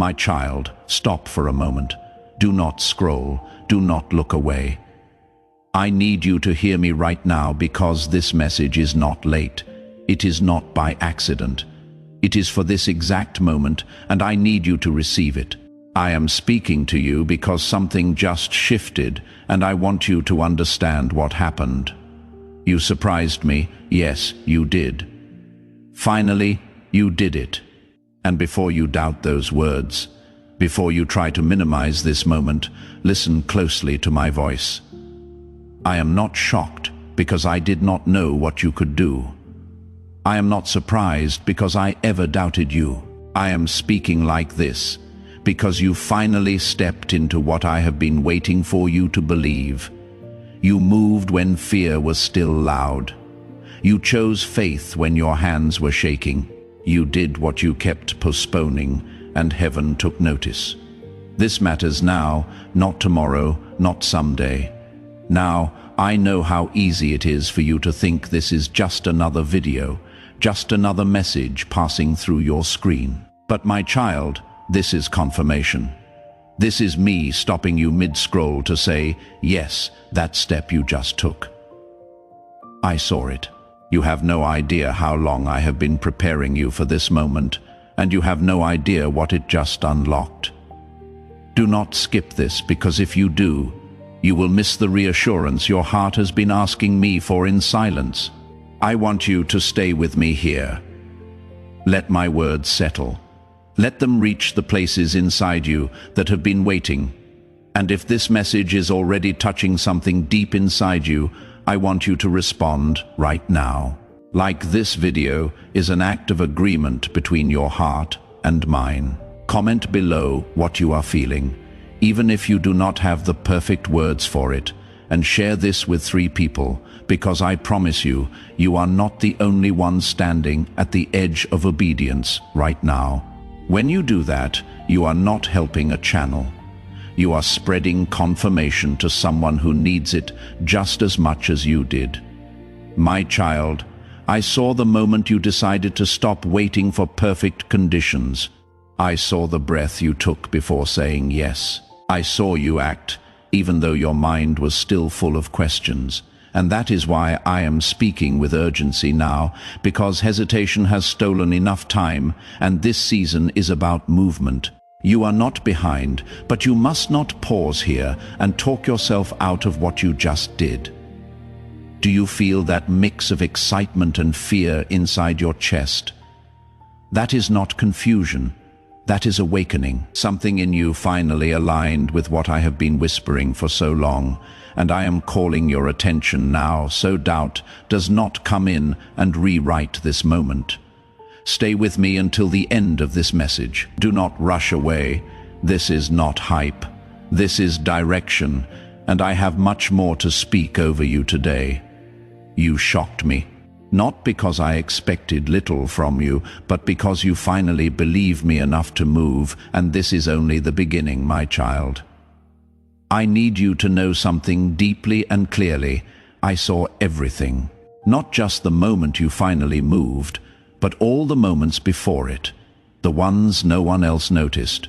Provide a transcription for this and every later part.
My child, stop for a moment. Do not scroll. Do not look away. I need you to hear me right now because this message is not late. It is not by accident. It is for this exact moment, and I need you to receive it. I am speaking to you because something just shifted, and I want you to understand what happened. You surprised me. Yes, you did. Finally, you did it. And before you doubt those words, before you try to minimize this moment, listen closely to my voice. I am not shocked because I did not know what you could do. I am not surprised because I ever doubted you. I am speaking like this because you finally stepped into what I have been waiting for you to believe. You moved when fear was still loud. You chose faith when your hands were shaking. You did what you kept postponing, and heaven took notice. This matters now, not tomorrow, not someday. Now, I know how easy it is for you to think this is just another video, just another message passing through your screen. But my child, this is confirmation. This is me stopping you mid-scroll to say, yes, that step you just took. I saw it. You have no idea how long I have been preparing you for this moment, and you have no idea what it just unlocked. Do not skip this, because if you do, you will miss the reassurance your heart has been asking me for in silence. I want you to stay with me here. Let my words settle. Let them reach the places inside you that have been waiting. And if this message is already touching something deep inside you, I want you to respond right now. Like this video is an act of agreement between your heart and mine. Comment below what you are feeling, even if you do not have the perfect words for it, and share this with 3 people, because I promise you, you are not the only one standing at the edge of obedience right now. When you do that, you are not helping a channel. You are spreading confirmation to someone who needs it just as much as you did. My child, I saw the moment you decided to stop waiting for perfect conditions. I saw the breath you took before saying yes. I saw you act, even though your mind was still full of questions. And that is why I am speaking with urgency now, because hesitation has stolen enough time, and this season is about movement. You are not behind, but you must not pause here and talk yourself out of what you just did. Do you feel that mix of excitement and fear inside your chest? That is not confusion. That is awakening. Something in you finally aligned with what I have been whispering for so long, and I am calling your attention now so doubt does not come in and rewrite this moment. Stay with me until the end of this message. Do not rush away. This is not hype. This is direction, and I have much more to speak over you today. You shocked me. Not because I expected little from you, but because you finally believe me enough to move, and this is only the beginning, my child. I need you to know something deeply and clearly. I saw everything. Not just the moment you finally moved, but all the moments before it, the ones no one else noticed,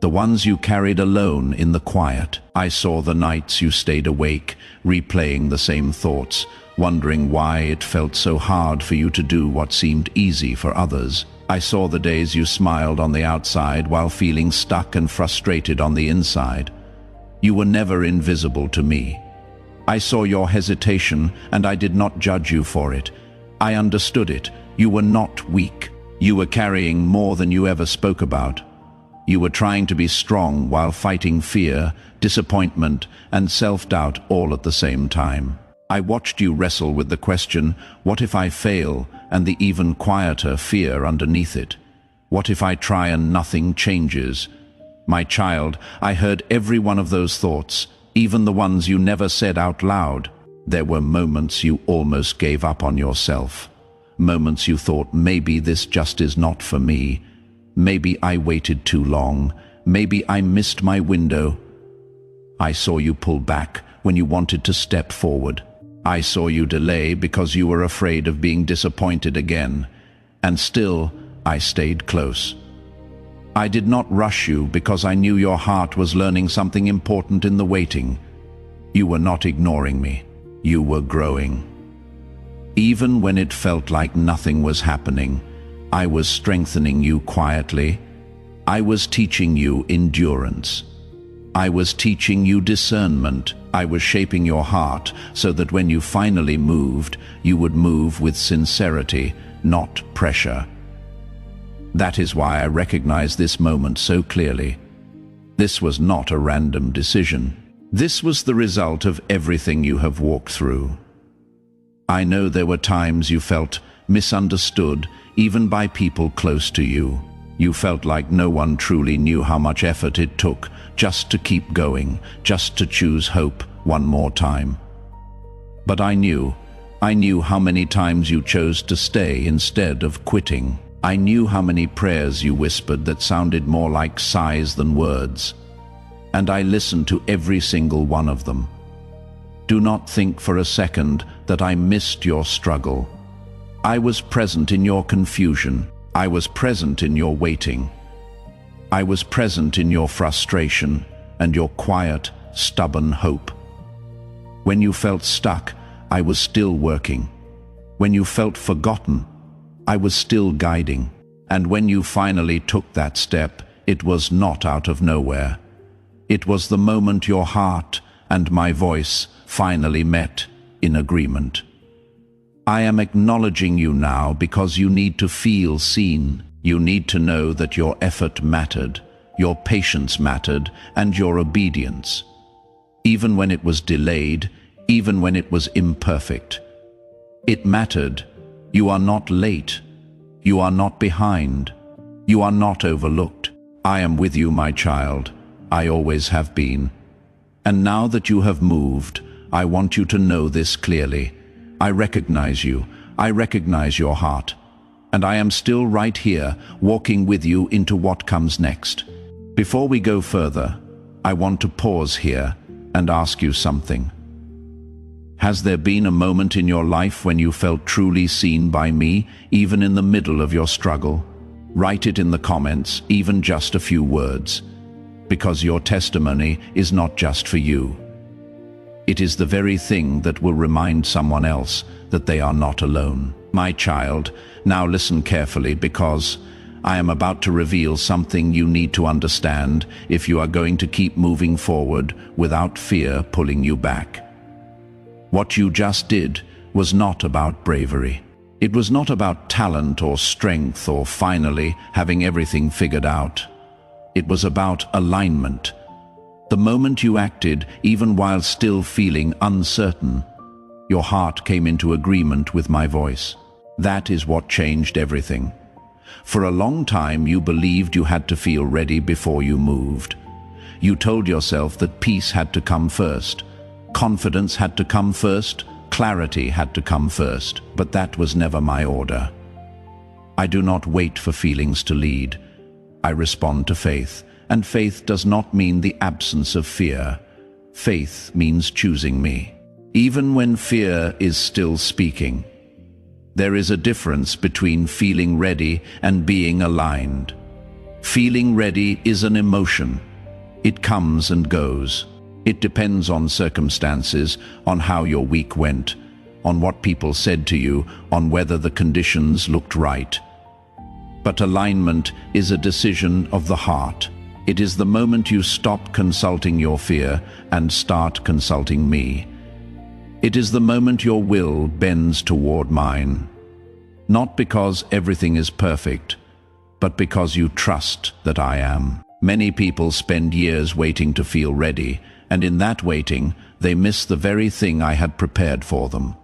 the ones you carried alone in the quiet. I saw the nights you stayed awake, replaying the same thoughts, wondering why it felt so hard for you to do what seemed easy for others. I saw the days you smiled on the outside while feeling stuck and frustrated on the inside. You were never invisible to me. I saw your hesitation, and I did not judge you for it. I understood it. You were not weak. You were carrying more than you ever spoke about. You were trying to be strong while fighting fear, disappointment, and self-doubt all at the same time. I watched you wrestle with the question, what if I fail, and the even quieter fear underneath it. What if I try and nothing changes? My child, I heard every one of those thoughts, even the ones you never said out loud. There were moments you almost gave up on yourself. Moments you thought, maybe this just is not for me. Maybe I waited too long. Maybe I missed my window. I saw you pull back when you wanted to step forward. I saw you delay because you were afraid of being disappointed again. And still, I stayed close. I did not rush you because I knew your heart was learning something important in the waiting. You were not ignoring me. You were growing. Even when it felt like nothing was happening, I was strengthening you quietly. I was teaching you endurance. I was teaching you discernment. I was shaping your heart so that when you finally moved, you would move with sincerity, not pressure. That is why I recognize this moment so clearly. This was not a random decision. This was the result of everything you have walked through. I know there were times you felt misunderstood, even by people close to you. You felt like no one truly knew how much effort it took just to keep going, just to choose hope one more time. But I knew how many times you chose to stay instead of quitting. I knew how many prayers you whispered that sounded more like sighs than words. And I listened to every single one of them. Do not think for a second that I missed your struggle. I was present in your confusion. I was present in your waiting. I was present in your frustration and your quiet, stubborn hope. When you felt stuck, I was still working. When you felt forgotten, I was still guiding. And when you finally took that step, it was not out of nowhere. It was the moment your heart and my voice finally met in agreement. I am acknowledging you now because you need to feel seen. You need to know that your effort mattered, your patience mattered, and your obedience. Even when it was delayed, even when it was imperfect. It mattered. You are not late. You are not behind. You are not overlooked. I am with you, my child. I always have been. And now that you have moved, I want you to know this clearly. I recognize you. I recognize your heart. And I am still right here, walking with you into what comes next. Before we go further, I want to pause here and ask you something. Has there been a moment in your life when you felt truly seen by me, even in the middle of your struggle? Write it in the comments, even just a few words, because your testimony is not just for you. It is the very thing that will remind someone else that they are not alone. My child, now listen carefully, because I am about to reveal something you need to understand if you are going to keep moving forward without fear pulling you back. What you just did was not about bravery. It was not about talent or strength or finally having everything figured out. It was about alignment. The moment you acted, even while still feeling uncertain, your heart came into agreement with my voice. That is what changed everything. For a long time you believed you had to feel ready before you moved. You told yourself that peace had to come first. Confidence had to come first, clarity had to come first, but that was never my order. I do not wait for feelings to lead. I respond to faith, and faith does not mean the absence of fear. Faith means choosing me, even when fear is still speaking. There is a difference between feeling ready and being aligned. Feeling ready is an emotion. It comes and goes. It depends on circumstances, on how your week went, on what people said to you, on whether the conditions looked right. But alignment is a decision of the heart. It is the moment you stop consulting your fear and start consulting me. It is the moment your will bends toward mine. Not because everything is perfect, but because you trust that I am. Many people spend years waiting to feel ready, and in that waiting, they miss the very thing I had prepared for them.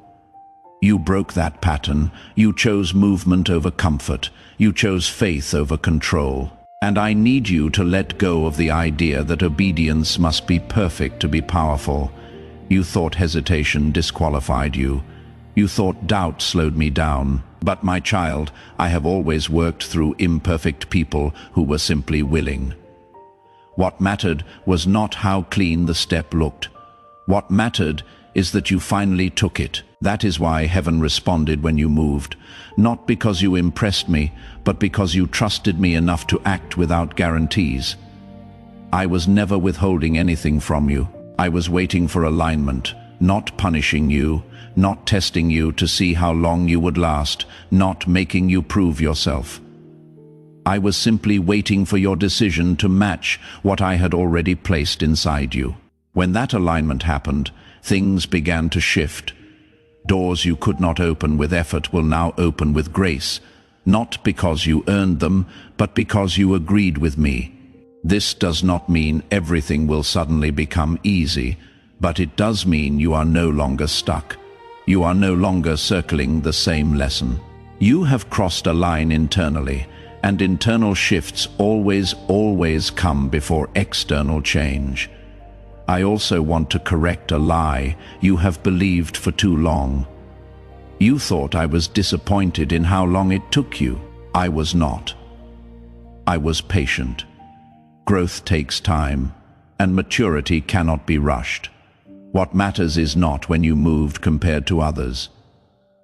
You broke that pattern. You chose movement over comfort. You chose faith over control. And I need you to let go of the idea that obedience must be perfect to be powerful. You thought hesitation disqualified you. You thought doubt slowed me down. But my child, I have always worked through imperfect people who were simply willing. What mattered was not how clean the step looked. What mattered is that you finally took it. That is why heaven responded when you moved, not because you impressed me, but because you trusted me enough to act without guarantees. I was never withholding anything from you. I was waiting for alignment, not punishing you, not testing you to see how long you would last, not making you prove yourself. I was simply waiting for your decision to match what I had already placed inside you. When that alignment happened, things began to shift. Doors you could not open with effort will now open with grace, not because you earned them, but because you agreed with me. This does not mean everything will suddenly become easy, but it does mean you are no longer stuck. You are no longer circling the same lesson. You have crossed a line internally, and internal shifts always come before external change. I also want to correct a lie you have believed for too long. You thought I was disappointed in how long it took you. I was not. I was patient. Growth takes time, and maturity cannot be rushed. What matters is not when you moved compared to others.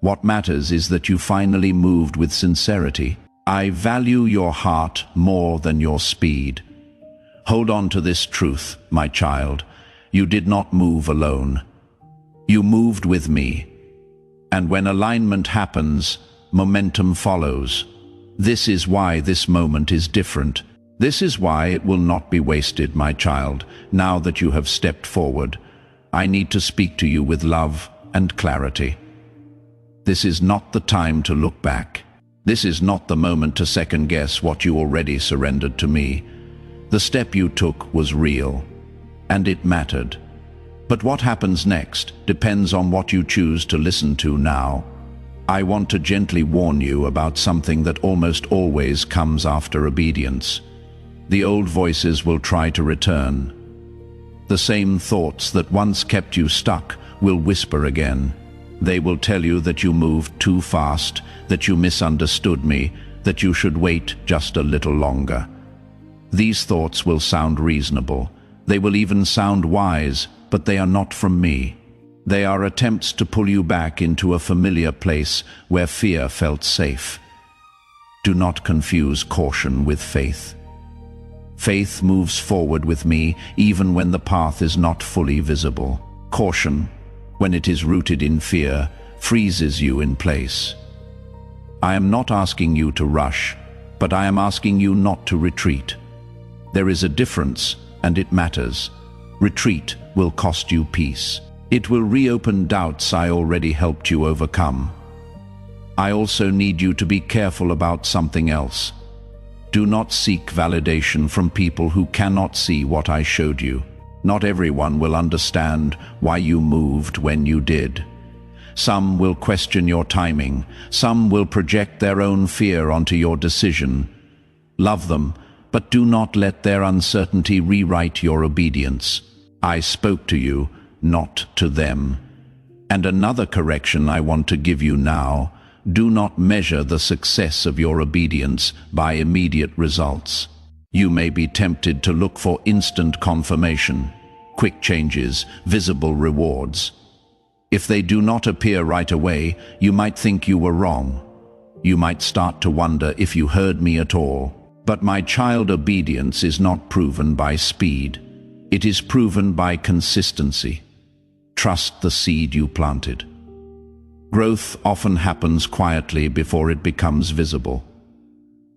What matters is that you finally moved with sincerity. I value your heart more than your speed. Hold on to this truth, my child. You did not move alone. You moved with me. And when alignment happens, momentum follows. This is why this moment is different. This is why it will not be wasted, my child, now that you have stepped forward. I need to speak to you with love and clarity. This is not the time to look back. This is not the moment to second-guess what you already surrendered to me. The step you took was real, and it mattered. But what happens next depends on what you choose to listen to now. I want to gently warn you about something that almost always comes after obedience. The old voices will try to return. The same thoughts that once kept you stuck will whisper again. They will tell you that you moved too fast, that you misunderstood me, that you should wait just a little longer. These thoughts will sound reasonable. They will even sound wise, but they are not from me. They are attempts to pull you back into a familiar place where fear felt safe. Do not confuse caution with faith. Faith moves forward with me even when the path is not fully visible. Caution, when it is rooted in fear, freezes you in place. I am not asking you to rush, but I am asking you not to retreat. There is a difference, and it matters. Retreat will cost you peace. It will reopen doubts I already helped you overcome. I also need you to be careful about something else. Do not seek validation from people who cannot see what I showed you. Not everyone will understand why you moved when you did. Some will question your timing. Some will project their own fear onto your decision. Love them, but do not let their uncertainty rewrite your obedience. I spoke to you, not to them. And another correction I want to give you now: do not measure the success of your obedience by immediate results. You may be tempted to look for instant confirmation, quick changes, visible rewards. If they do not appear right away, you might think you were wrong. You might start to wonder if you heard me at all. But my child, obedience is not proven by speed. It is proven by consistency. Trust the seed you planted. Growth often happens quietly before it becomes visible.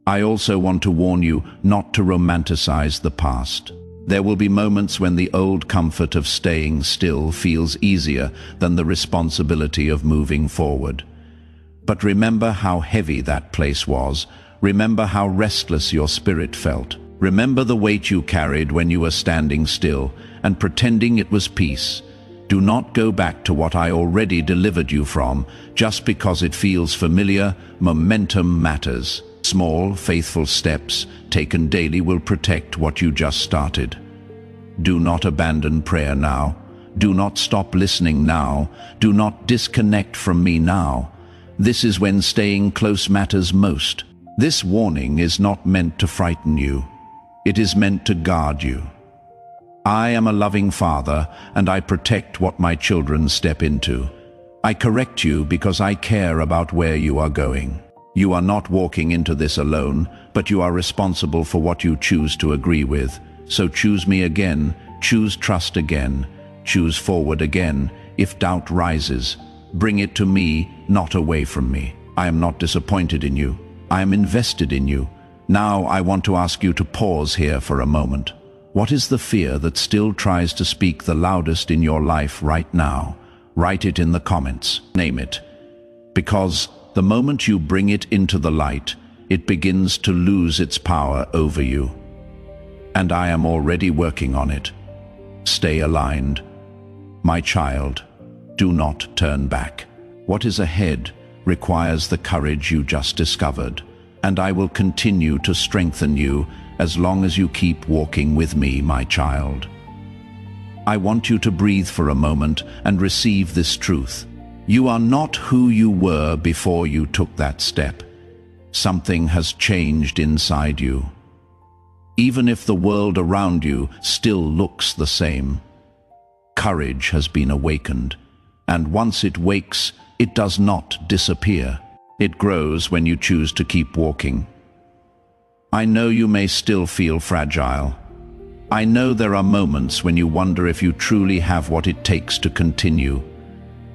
I also want to warn you not to romanticize the past. There will be moments when the old comfort of staying still feels easier than the responsibility of moving forward. But remember how heavy that place was. Remember how restless your spirit felt. Remember the weight you carried when you were standing still and pretending it was peace. Do not go back to what I already delivered you from just because it feels familiar. Momentum matters. Small, faithful steps taken daily will protect what you just started. Do not abandon prayer now. Do not stop listening now. Do not disconnect from me now. This is when staying close matters most. This warning is not meant to frighten you. It is meant to guard you. I am a loving father, and I protect what my children step into. I correct you because I care about where you are going. You are not walking into this alone, but you are responsible for what you choose to agree with. So choose me again, choose trust again, choose forward again. If doubt rises, bring it to me, not away from me. I am not disappointed in you. I am invested in you. Now I want to ask you to pause here for a moment. What is the fear that still tries to speak the loudest in your life right now? Write it in the comments. Name it. Because the moment you bring it into the light, it begins to lose its power over you. And I am already working on it. Stay aligned. My child, do not turn back. What is ahead requires the courage you just discovered, and I will continue to strengthen you as long as you keep walking with me, my child. I want you to breathe for a moment and receive this truth. You are not who you were before you took that step. Something has changed inside you. Even if the world around you still looks the same, courage has been awakened, and once it wakes, it does not disappear. It grows when you choose to keep walking. I know you may still feel fragile. I know there are moments when you wonder if you truly have what it takes to continue.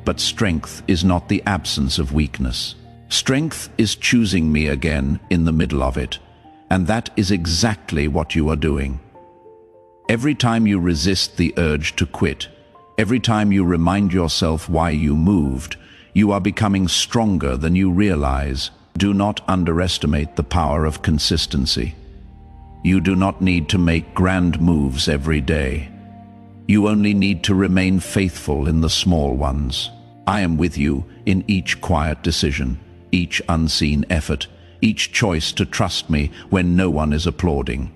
But strength is not the absence of weakness. Strength is choosing me again in the middle of it, and that is exactly what you are doing. Every time you resist the urge to quit, every time you remind yourself why you moved, you are becoming stronger than you realize. Do not underestimate the power of consistency. You do not need to make grand moves every day. You only need to remain faithful in the small ones. I am with you in each quiet decision, each unseen effort, each choice to trust me when no one is applauding.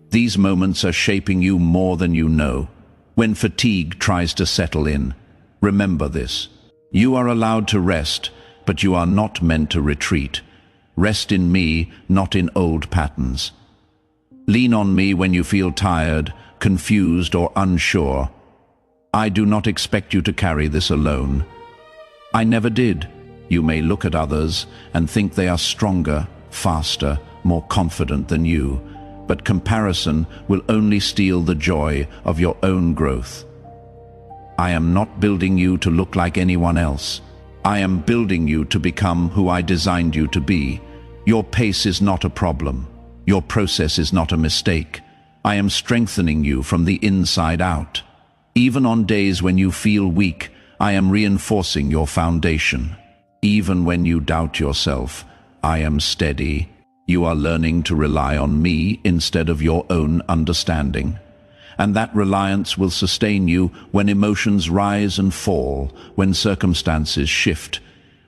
These moments are shaping you more than you know. When fatigue tries to settle in, remember this. You are allowed to rest, but you are not meant to retreat. Rest in me, not in old patterns. Lean on me when you feel tired, confused, or unsure. I do not expect you to carry this alone. I never did. You may look at others and think they are stronger, faster, more confident than you, but comparison will only steal the joy of your own growth. I am not building you to look like anyone else. I am building you to become who I designed you to be. Your pace is not a problem. Your process is not a mistake. I am strengthening you from the inside out. Even on days when you feel weak, I am reinforcing your foundation. Even when you doubt yourself, I am steady. You are learning to rely on me instead of your own understanding. And that reliance will sustain you when emotions rise and fall, when circumstances shift,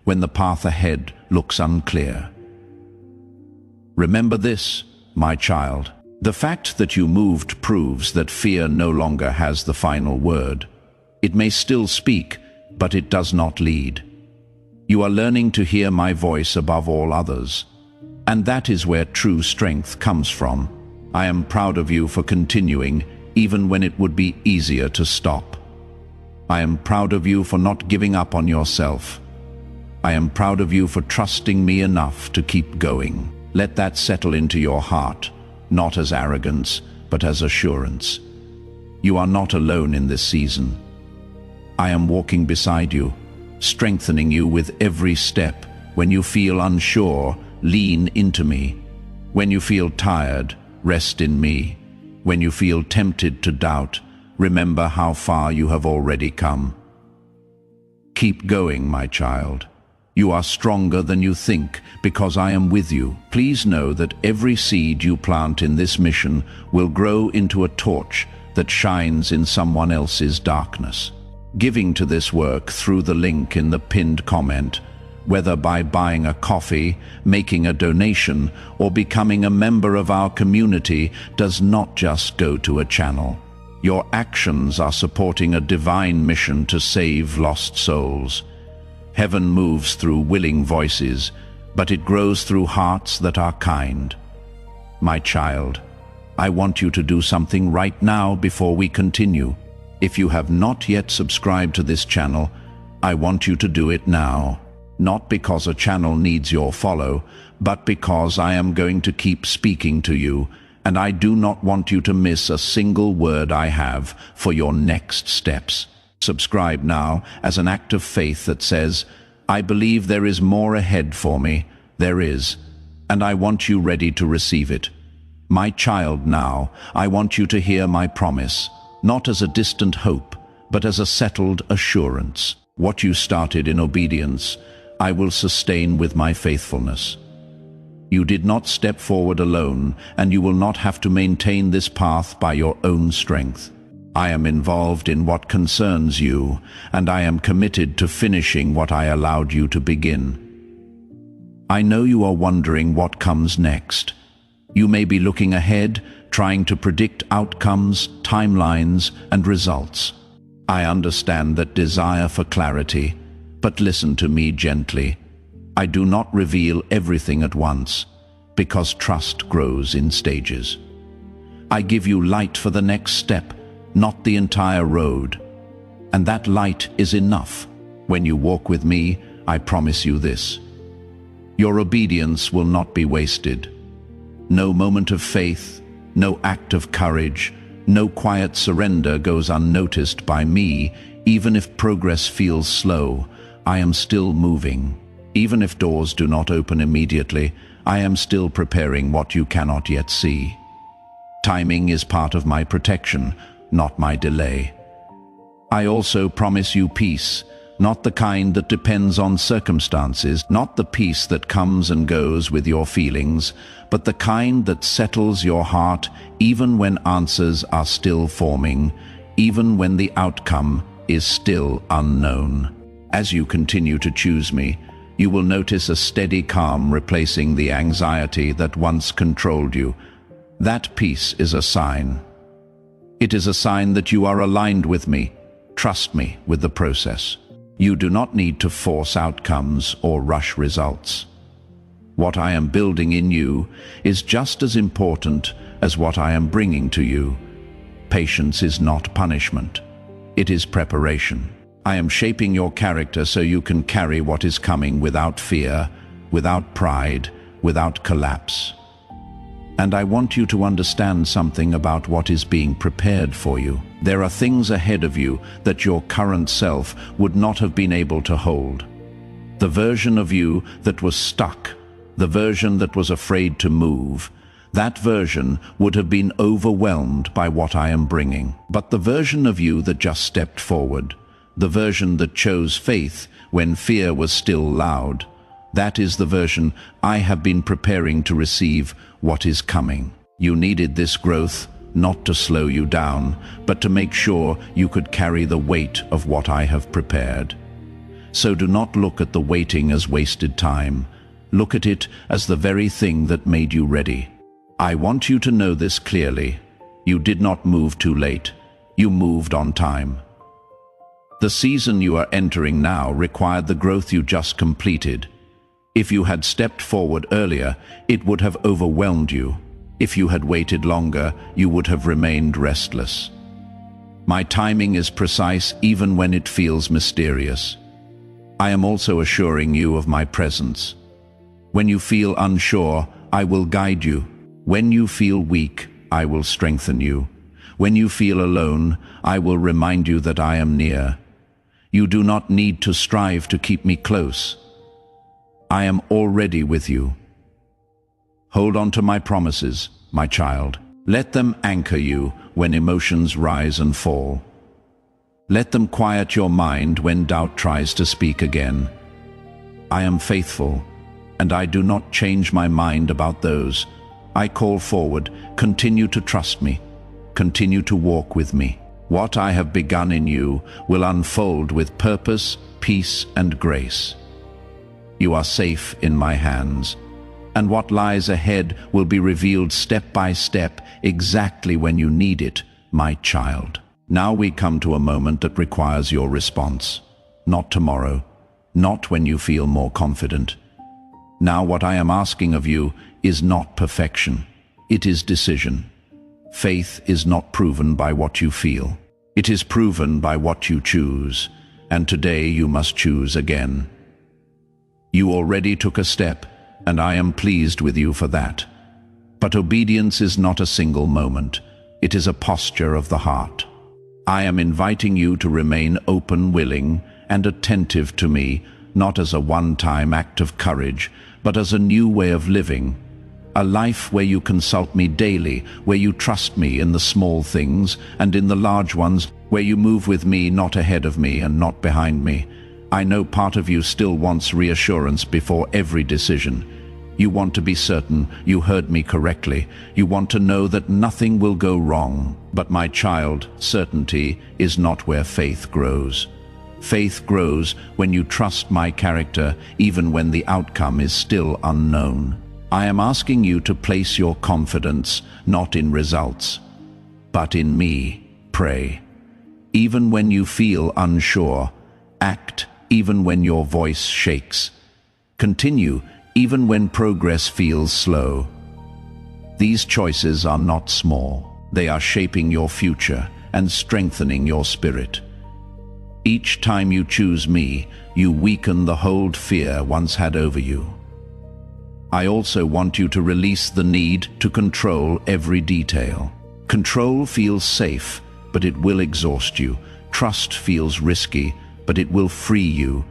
when the path ahead looks unclear. Remember this, my child. The fact that you moved proves that fear no longer has the final word. It may still speak, but it does not lead. You are learning to hear my voice above all others. And that is where true strength comes from. I am proud of you for continuing, even when it would be easier to stop. I am proud of you for not giving up on yourself. I am proud of you for trusting me enough to keep going. Let that settle into your heart, not as arrogance, but as assurance. You are not alone in this season. I am walking beside you, strengthening you with every step. When you feel unsure, lean into me. When you feel tired, rest in me. When you feel tempted to doubt, remember how far you have already come. Keep going, my child. You are stronger than you think because I am with you. Please know that every seed you plant in this mission will grow into a torch that shines in someone else's darkness. Giving to this work through the link in the pinned comment, whether by buying a coffee, making a donation, or becoming a member of our community, does not just go to a channel. Your actions are supporting a divine mission to save lost souls. Heaven moves through willing voices, but it grows through hearts that are kind. My child, I want you to do something right now before we continue. If you have not yet subscribed to this channel, I want you to do it now. Not because a channel needs your follow, but because I am going to keep speaking to you, and I do not want you to miss a single word I have for your next steps. Subscribe now as an act of faith that says, I believe there is more ahead for me. There is, and I want you ready to receive it. My child, now, I want you to hear my promise, not as a distant hope, but as a settled assurance. What you started in obedience, I will sustain with my faithfulness. You did not step forward alone, and you will not have to maintain this path by your own strength. I am involved in what concerns you, and I am committed to finishing what I allowed you to begin. I know you are wondering what comes next. You may be looking ahead, trying to predict outcomes, timelines, and results. I understand that desire for clarity, but listen to me gently. I do not reveal everything at once, because trust grows in stages. I give you light for the next step, not the entire road. And that light is enough. When you walk with me, I promise you this. Your obedience will not be wasted. No moment of faith, no act of courage, no quiet surrender goes unnoticed by me. Even if progress feels slow, I am still moving. Even if doors do not open immediately, I am still preparing what you cannot yet see. Timing is part of my protection, not my delay. I also promise you peace, not the kind that depends on circumstances, not the peace that comes and goes with your feelings, but the kind that settles your heart even when answers are still forming, even when the outcome is still unknown. As you continue to choose me, you will notice a steady calm replacing the anxiety that once controlled you. That peace is a sign. It is a sign that you are aligned with me. Trust me with the process. You do not need to force outcomes or rush results. What I am building in you is just as important as what I am bringing to you. Patience is not punishment. It is preparation. I am shaping your character so you can carry what is coming without fear, without pride, without collapse. And I want you to understand something about what is being prepared for you. There are things ahead of you that your current self would not have been able to hold. The version of you that was stuck, the version that was afraid to move, that version would have been overwhelmed by what I am bringing. But the version of you that just stepped forward, the version that chose faith when fear was still loud, that is the version I have been preparing to receive what is coming. You needed this growth not to slow you down, but to make sure you could carry the weight of what I have prepared. So do not look at the waiting as wasted time. Look at it as the very thing that made you ready. I want you to know this clearly. You did not move too late. You moved on time. The season you are entering now required the growth you just completed. If you had stepped forward earlier, it would have overwhelmed you. If you had waited longer, you would have remained restless. My timing is precise even when it feels mysterious. I am also assuring you of my presence. When you feel unsure, I will guide you. When you feel weak, I will strengthen you. When you feel alone, I will remind you that I am near. You do not need to strive to keep me close. I am already with you. Hold on to my promises, my child. Let them anchor you when emotions rise and fall. Let them quiet your mind when doubt tries to speak again. I am faithful, and I do not change my mind about those I call forward. Continue to trust me. Continue to walk with me. What I have begun in you will unfold with purpose, peace, and grace. You are safe in my hands, and what lies ahead will be revealed step by step, exactly when you need it, my child. Now we come to a moment that requires your response. Not tomorrow, not when you feel more confident. Now what I am asking of you is not perfection. It is decision. Faith is not proven by what you feel. It is proven by what you choose, and today you must choose again. You already took a step, and I am pleased with you for that. But obedience is not a single moment. It is a posture of the heart. I am inviting you to remain open, willing, and attentive to me, not as a one-time act of courage, but as a new way of living. A life where you consult me daily, where you trust me in the small things and in the large ones, where you move with me, not ahead of me and not behind me. I know part of you still wants reassurance before every decision. You want to be certain you heard me correctly. You want to know that nothing will go wrong. But my child, certainty is not where faith grows. Faith grows when you trust my character, even when the outcome is still unknown. I am asking you to place your confidence not in results, but in me. Pray. Even when you feel unsure, act even when your voice shakes. Continue even when progress feels slow. These choices are not small. They are shaping your future and strengthening your spirit. Each time you choose me, you weaken the hold fear once had over you. I also want you to release the need to control every detail. Control feels safe, but it will exhaust you. Trust feels risky, but it will free you.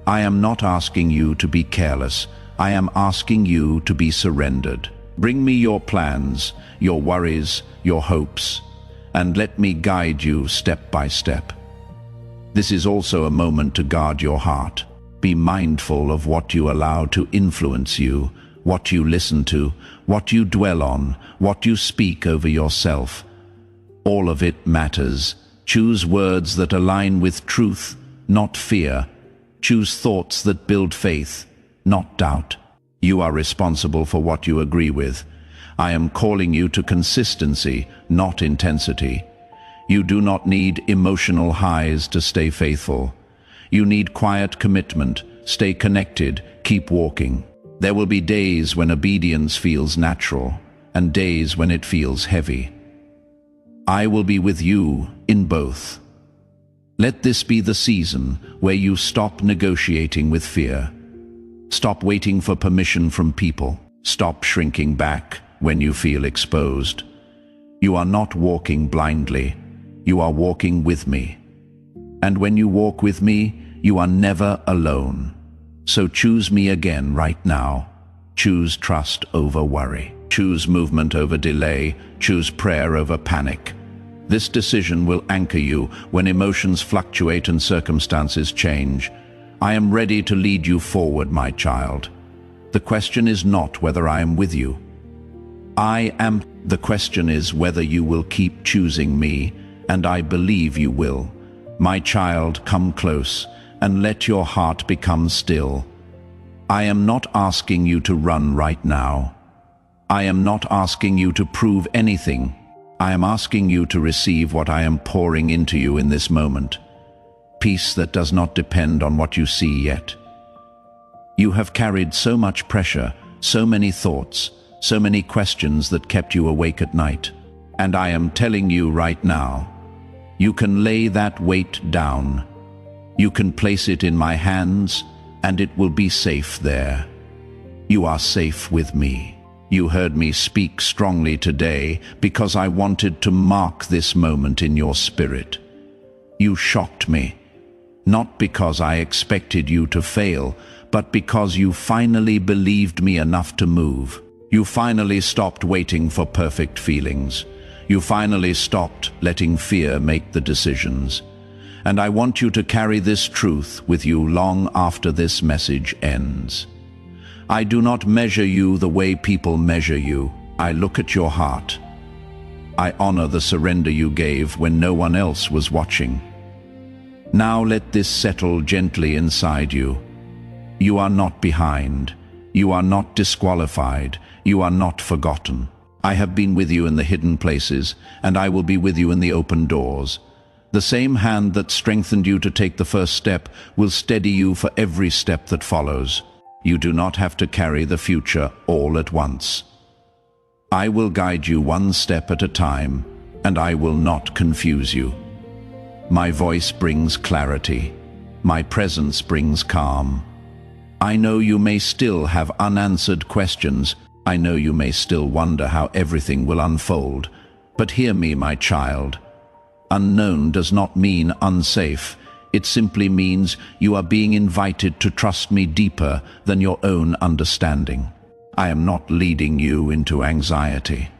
I am not asking you to be careless. I am asking you to be surrendered. Bring me your plans, your worries, your hopes, and let me guide you step by step. This is also a moment to guard your heart. Be mindful of what you allow to influence you, what you listen to, what you dwell on, what you speak over yourself. All of it matters. Choose words that align with truth, not fear. Choose thoughts that build faith, not doubt. You are responsible for what you agree with. I am calling you to consistency, not intensity. You do not need emotional highs to stay faithful. You need quiet commitment. Stay connected, keep walking. There will be days when obedience feels natural, and days when it feels heavy. I will be with you in both. Let this be the season where you stop negotiating with fear. Stop waiting for permission from people. Stop shrinking back when you feel exposed. You are not walking blindly. You are walking with me. And when you walk with me, you are never alone. So choose me again right now. Choose trust over worry. Choose movement over delay. Choose prayer over panic. This decision will anchor you when emotions fluctuate and circumstances change. I am ready to lead you forward, my child. The question is not whether I am with you. The question is whether you will keep choosing me, and I believe you will. My child, come close and let your heart become still. I am not asking you to run right now. I am not asking you to prove anything. I am asking you to receive what I am pouring into you in this moment. Peace that does not depend on what you see yet. You have carried so much pressure, so many thoughts, so many questions that kept you awake at night. And I am telling you right now, you can lay that weight down. You can place it in my hands, and it will be safe there. You are safe with me. You heard me speak strongly today because I wanted to mark this moment in your spirit. You shocked me, not because I expected you to fail, but because you finally believed me enough to move. You finally stopped waiting for perfect feelings. You finally stopped letting fear make the decisions. And I want you to carry this truth with you long after this message ends. I do not measure you the way people measure you. I look at your heart. I honor the surrender you gave when no one else was watching. Now let this settle gently inside you. You are not behind. You are not disqualified. You are not forgotten. I have been with you in the hidden places, and I will be with you in the open doors. The same hand that strengthened you to take the first step will steady you for every step that follows. You do not have to carry the future all at once. I will guide you one step at a time, and I will not confuse you. My voice brings clarity. My presence brings calm. I know you may still have unanswered questions. I know you may still wonder how everything will unfold. But hear me, my child. Unknown does not mean unsafe. It simply means you are being invited to trust me deeper than your own understanding. I am not leading you into anxiety.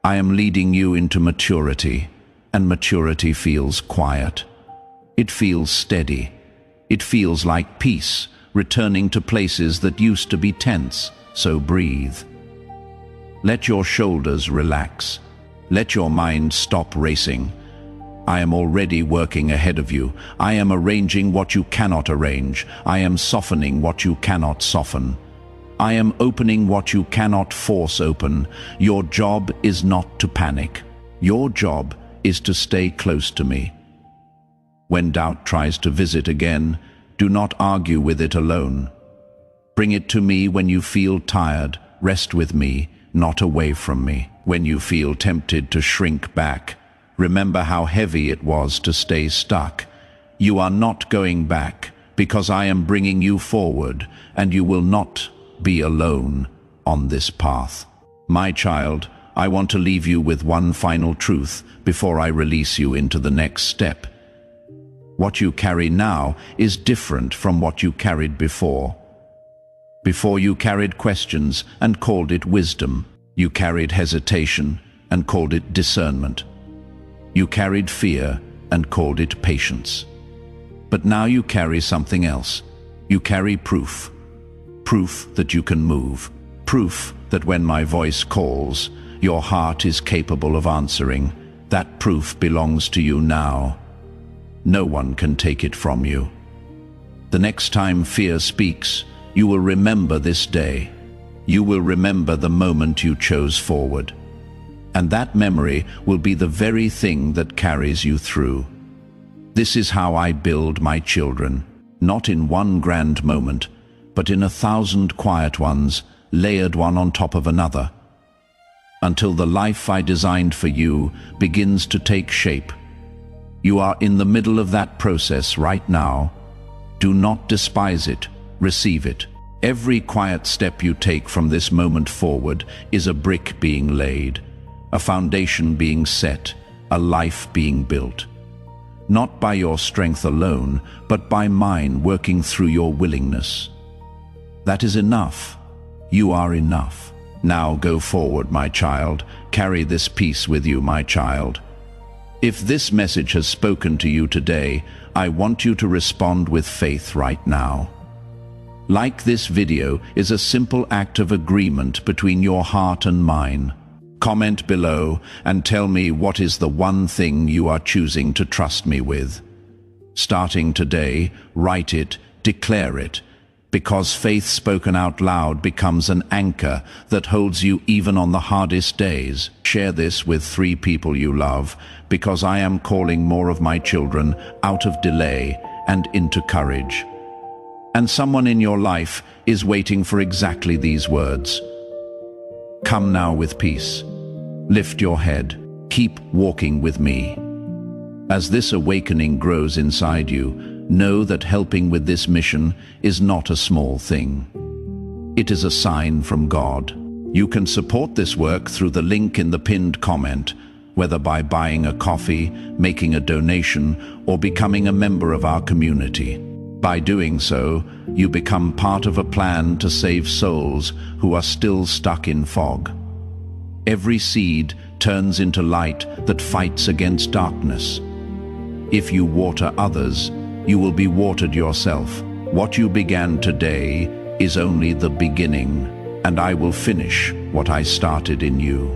I am leading you into maturity, and maturity feels quiet. It feels steady. It feels like peace, returning to places that used to be tense, so breathe. Let your shoulders relax. Let your mind stop racing. I am already working ahead of you. I am arranging what you cannot arrange. I am softening what you cannot soften. I am opening what you cannot force open. Your job is not to panic. Your job is to stay close to me. When doubt tries to visit again, do not argue with it alone. Bring it to me when you feel tired. Rest with me, not away from me. When you feel tempted to shrink back, remember how heavy it was to stay stuck. You are not going back, because I am bringing you forward, and you will not be alone on this path. My child, I want to leave you with one final truth before I release you into the next step. What you carry now is different from what you carried before. Before you carried questions and called it wisdom. You carried hesitation and called it discernment. You carried fear and called it patience. But now you carry something else. You carry proof. Proof that you can move. Proof that when my voice calls, your heart is capable of answering. That proof belongs to you now. No one can take it from you. The next time fear speaks, you will remember this day. You will remember the moment you chose forward. And that memory will be the very thing that carries you through. This is how I build my children, not in one grand moment, but in 1,000 quiet ones, layered one on top of another, until the life I designed for you begins to take shape. You are in the middle of that process right now. Do not despise it, receive it. Every quiet step you take from this moment forward is a brick being laid, a foundation being set, a life being built. Not by your strength alone, but by mine working through your willingness. That is enough. You are enough. Now go forward, my child. Carry this peace with you, my child. If this message has spoken to you today, I want you to respond with faith right now. Like this video is a simple act of agreement between your heart and mine. Comment below and tell me what is the one thing you are choosing to trust me with. Starting today, write it, declare it, because faith spoken out loud becomes an anchor that holds you even on the hardest days. Share this with 3 people you love, because I am calling more of my children out of delay and into courage. And someone in your life is waiting for exactly these words. Come now with peace. Lift your head. Keep walking with me. As this awakening grows inside you, know that helping with this mission is not a small thing. It is a sign from God. You can support this work through the link in the pinned comment, whether by buying a coffee, making a donation, or becoming a member of our community. By doing so, you become part of a plan to save souls who are still stuck in fog. Every seed turns into light that fights against darkness. If you water others, you will be watered yourself. What you began today is only the beginning, and I will finish what I started in you.